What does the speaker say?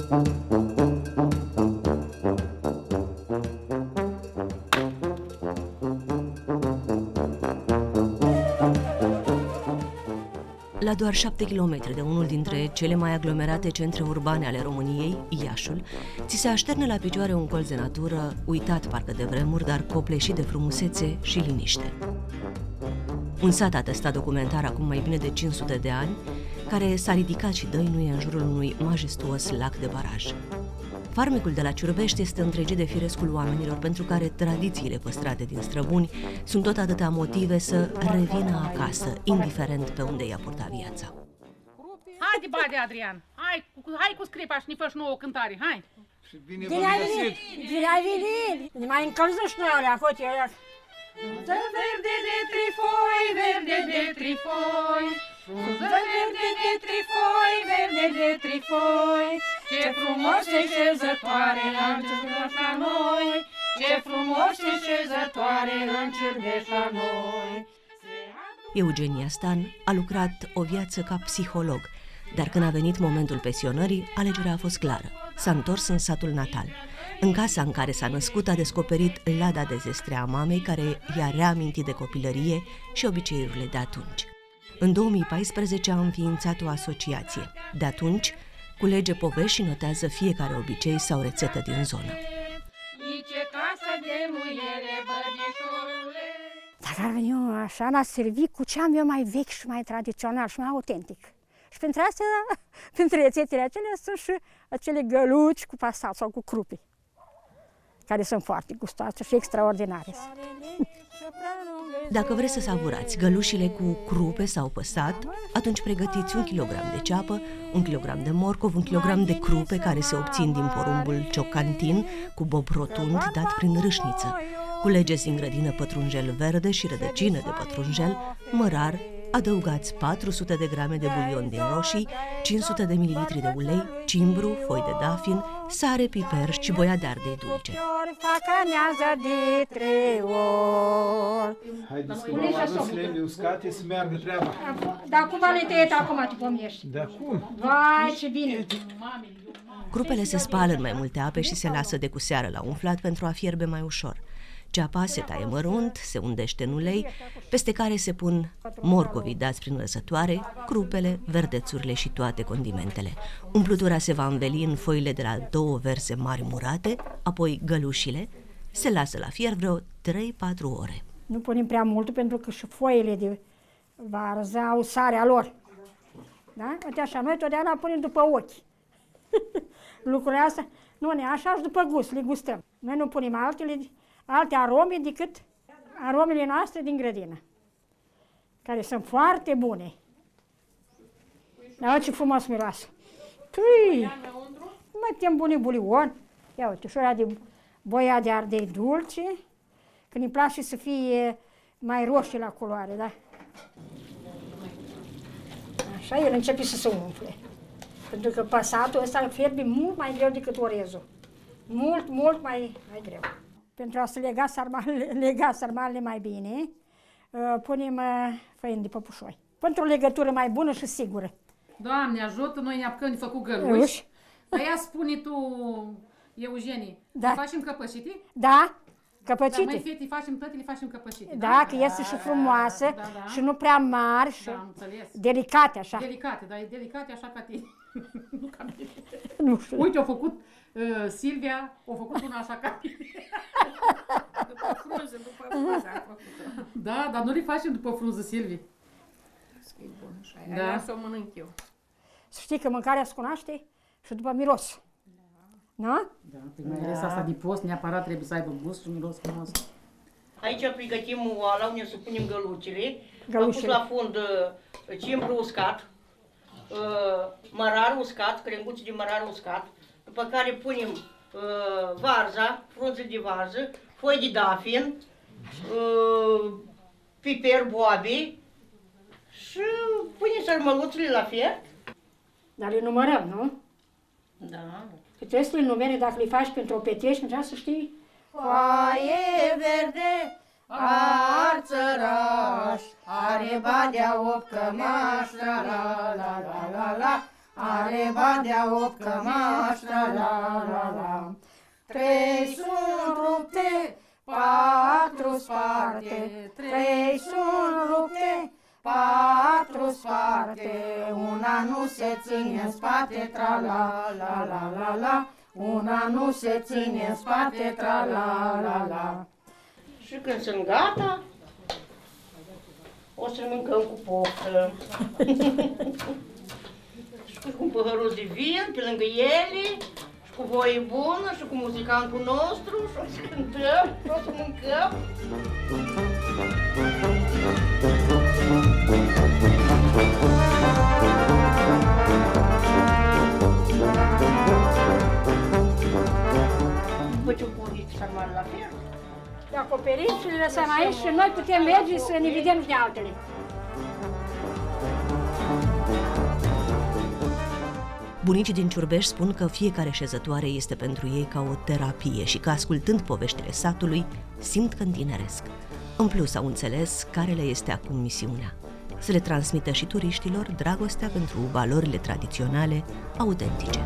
La doar 7 km de unul dintre cele mai aglomerate centre urbane ale României, Iașul, ți se așterne la picioare un colț de natură, uitat parcă de vremuri, dar copleșit de frumusețe și liniște. Un sat atestat documentar acum mai bine de 500 de ani, care s-a ridicat și dăinuie în jurul unui majestuos lac de baraj. Farmecul de la Ciurbești este întregit de firescul oamenilor pentru care tradițiile păstrate din străbuni sunt tot atâtea motive să revină acasă, indiferent pe unde i-a purtat viața. Haide, bade, Adrian! Hai cu scripa și ne faci nouă o cântare, hai! Bine ai venit! Bine ai venit! Ne mai încălzăm și noi alea, hoții. Frunză verde de trifoi, verde de trifoi, frunză verde de trifoi, verde de trifoi, ce frumos e șezătoare la Ciurbești la noi, ce frumos e șezătoare la Ciurbești la noi. Eugenia Stan a lucrat o viață ca psiholog, dar când a venit momentul pensionării, alegerea a fost clară. S-a întors în satul natal. În casa în care s-a născut a descoperit lada de zestre a mamei, care i-a reamintit de copilărie și obiceiurile de atunci. În 2014 a înființat o asociație. De atunci, culege povești și notează fiecare obicei sau rețetă din zonă. Dacă ar veni așa, n-a servit cu ce am eu mai vechi și mai tradițional și mai autentic. Și pentru astea, pentru rețetele acelea, sunt și acele găluci cu pasat sau cu crupi, care sunt foarte gustoase și extraordinare. Dacă vreți să savurați gălușile cu crupe sau păsat, atunci pregătiți 1 kg de ceapă, 1 kg de morcov, 1 kg de crupe care se obțin din porumbul ciocantin cu bob rotund dat prin râșniță. Culegeți din grădină pătrunjel verde și rădăcină de pătrunjel, mărar, adăugați 400 de grame de bulion din roșii, 500 de ml de ulei, cimbru, foi de dafin, sare, piper și boia de ardei dulce. Haideți că m-am adus lemne uscate să meargă treaba. Dar cum le tăiet acum, te pomești? Da cum? Vai, ce bine! Crupele se spală în mai multe ape și se lasă de cu seară la umflat pentru a fierbe mai ușor. Ceapa se taie mărunt, se undește în ulei, peste care se pun morcovii dați prin răsătoare, crupele, verdețurile și toate condimentele. Umplutura se va înveli în foile de la 2 verse mari murate, apoi gălușile, se lasă la fier vreo 3-4 ore. Nu punem prea mult pentru că și foile de varză au sarea lor. Da? Uite așa, noi totdeauna punem după ochi. Lucrurile astea, nu ne așa și după gust, le gustăm. Noi nu punem alte arome decât aromele noastre din grădină, care sunt foarte bune. Dar ce frumos miroase! Pui! Mai tem bune bulion. Ia uite, ușoara de boia de ardei dulce, când îmi place să fie mai roșie la culoare, da? Așa, el începe să se umfle. Pentru că pasatul ăsta fierbe mult mai greu decât orezul. Mult mai greu. Pentru a se lega sarmalele mai bine, punem făină de păpușoi. Pentru o legătură mai bună și sigură. Doamne ajută, noi ne apucăm de făcut găluși. Dar ia spune tu, Eugenie, da. Facem căpășite? Da, căpăcite. Dar mai fete, facem toate, le facem căpășite. Da, că iese și frumoasă, și nu prea mari și delicate așa. Delicate, dar e delicate așa ca tine. Nu ca mine. Nu știu. Uite, a făcut Silvia, a făcut una așa ca tine. După frunză, după frunză a făcut-o. Da, dar nu le facem după frunză, Silvie. E bun așa, aia să o mănânc eu. Să știi că mâncarea se cunoaște și după miros. Nu? Da, mai ales asta de post, neapărat trebuie să aibă gust și miros frumos. Aici pregătim oala unde să punem gălucile. Am pus la fund cimbru uscat, mărar uscat, crenguțe de mărar uscat, după care punem varza, frunze de varză, foi de dafin, piper, boabe și punem sărmăluțele la fiert. Dar le numărăm, nu? Da. Că trebuie să le numere dacă le faci pentru o petrești, trebuie să știi. Foaie verde, arțăraș, are badea 8 cămași, la la la la la la. are badea 8 cămași, la. 3 sunt rupte, 4 sparte, 3 sunt rupte, 4 sparte, una nu se ține în spate, tra-la-la-la-la-la, una nu se ține în spate, tra-la-la-la. Și când sunt gata, o să mâncăm cu poftă. Și cu un păhăruț de vin pe lângă ele, și cu voie bună, și cu muzicantul nostru, și o să cântăm, și o să mâncăm. După ce o puriți sarmale la fel, Le acoperim și le lăsăm aici și noi putem merge să ne vedem și de altele. Bunicii din Ciurbeș spun că fiecare șezătoare este pentru ei ca o terapie și că, ascultând poveștile satului, simt că întineresc. În plus, au înțeles care le este acum misiunea: să le transmită și turiștilor dragostea pentru valorile tradiționale autentice.